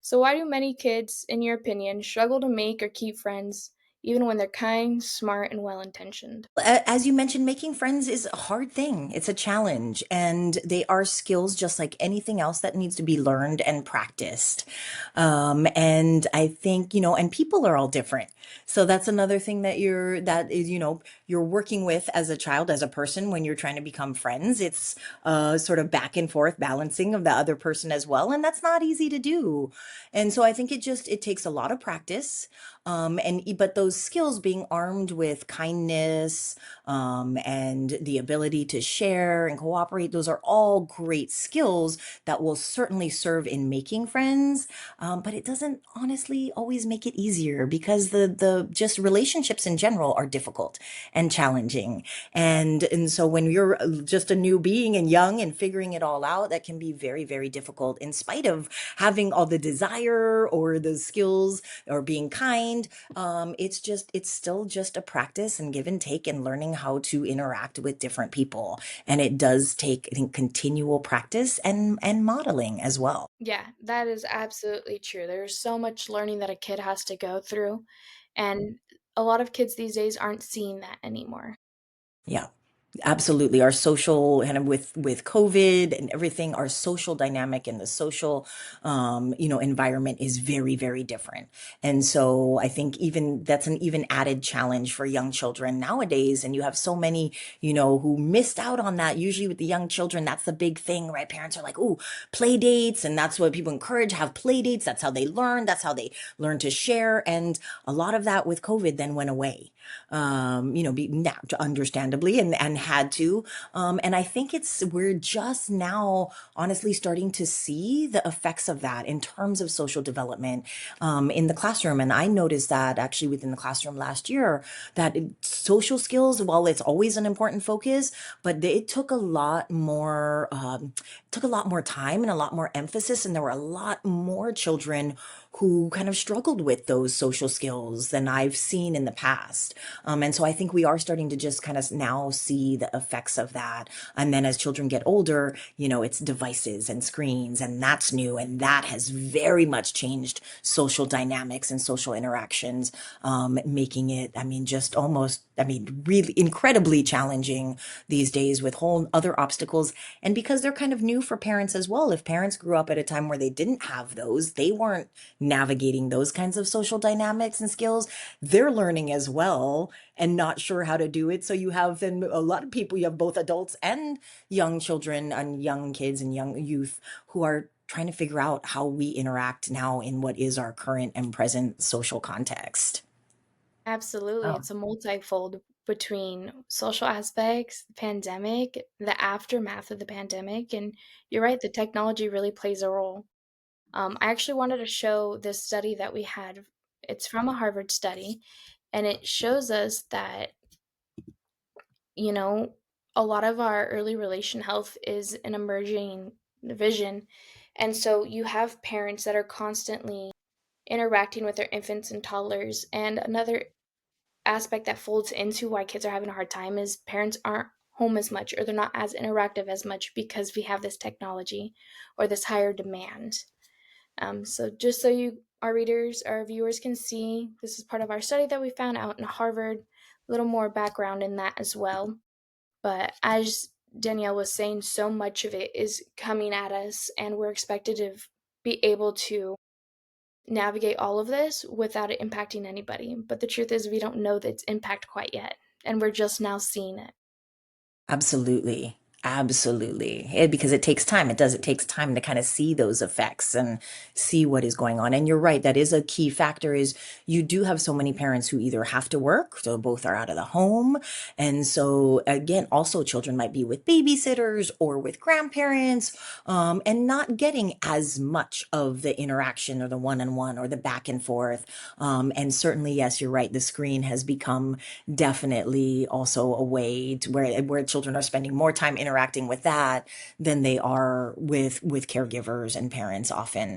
So, why do many kids, in your opinion, struggle to make or keep friends even when they're kind, smart, and well intentioned? As you mentioned, making friends is a hard thing. It's a challenge, and they are skills just like anything else that needs to be learned and practiced. And I think, and people are all different. So that's another thing that is, you're working with as a child, as a person, when you're trying to become friends. It's sort of back and forth balancing of the other person as well. And that's not easy to do. And so I think it takes a lot of practice. But those skills, being armed with kindness, and the ability to share and cooperate, those are all great skills that will certainly serve in making friends. But it doesn't honestly always make it easier because the just relationships in general are difficult and challenging. And so when you're just a new being and young and figuring it all out, that can be very, very difficult in spite of having all the desire or the skills or being kind. It's still just a practice and give and take and learning how to interact with different people. And it does take, I think, continual practice and modeling as well. Yeah, that is absolutely true. There's so much learning that a kid has to go through, and a lot of kids these days aren't seeing that anymore. Yeah. Absolutely. Our social kind of with COVID and everything, our social dynamic and the social environment is very, very different. And so I think even that's an even added challenge for young children nowadays. And you have so many, who missed out on that. Usually with the young children, that's the big thing, right? Parents are like, oh, play dates. And that's what people encourage, have play dates. That's how they learn. That's how they learn to share. And a lot of that with COVID then went away, understandably, and had to. And I think we're just now honestly starting to see the effects of that in terms of social development in the classroom. And I noticed that actually within the classroom last year, that social skills, while it's always an important focus, but it took a lot more time and a lot more emphasis. And there were a lot more children who kind of struggled with those social skills than I've seen in the past. And so I think we are starting to just kind of now see the effects of that. And then as children get older, it's devices and screens, and that's new. And that has very much changed social dynamics and social interactions, making it, I mean, just almost, I mean, really incredibly challenging these days with whole other obstacles. And because they're kind of new for parents as well. If parents grew up at a time where they didn't have those, they weren't navigating those kinds of social dynamics and skills. They're learning as well and not sure how to do it. So you have then a lot of people, you have both adults and young children and young kids and young youth who are trying to figure out how we interact now in what is our current and present social context. Absolutely, Oh. it's a multifold between social aspects, the pandemic, the aftermath of the pandemic, and you're right, the technology really plays a role. I actually wanted to show this study that we had. It's from a Harvard study, and it shows us that, you know, a lot of our early relation health is an emerging division. And so you have parents that are constantly interacting with their infants and toddlers. And another aspect that folds into why kids are having a hard time is parents aren't home as much or they're not as interactive as much because we have this technology or this higher demand. So just so our readers, our viewers can see, this is part of our study that we found out in Harvard. A little more background in that as well. But as Danielle was saying, so much of it is coming at us, and we're expected to be able to navigate all of this without it impacting anybody. But the truth is, we don't know its impact quite yet, and we're just now seeing it. Absolutely. Absolutely. Because it takes time. It takes time to kind of see those effects and see what is going on. And you're right. That is a key factor is you do have so many parents who either have to work, so both are out of the home. And so again, also children might be with babysitters or with grandparents, and not getting as much of the interaction or the one-on-one or the back and forth. And certainly, yes, you're right. The screen has become definitely also a way to where children are spending more time interacting with that than they are with caregivers and parents often.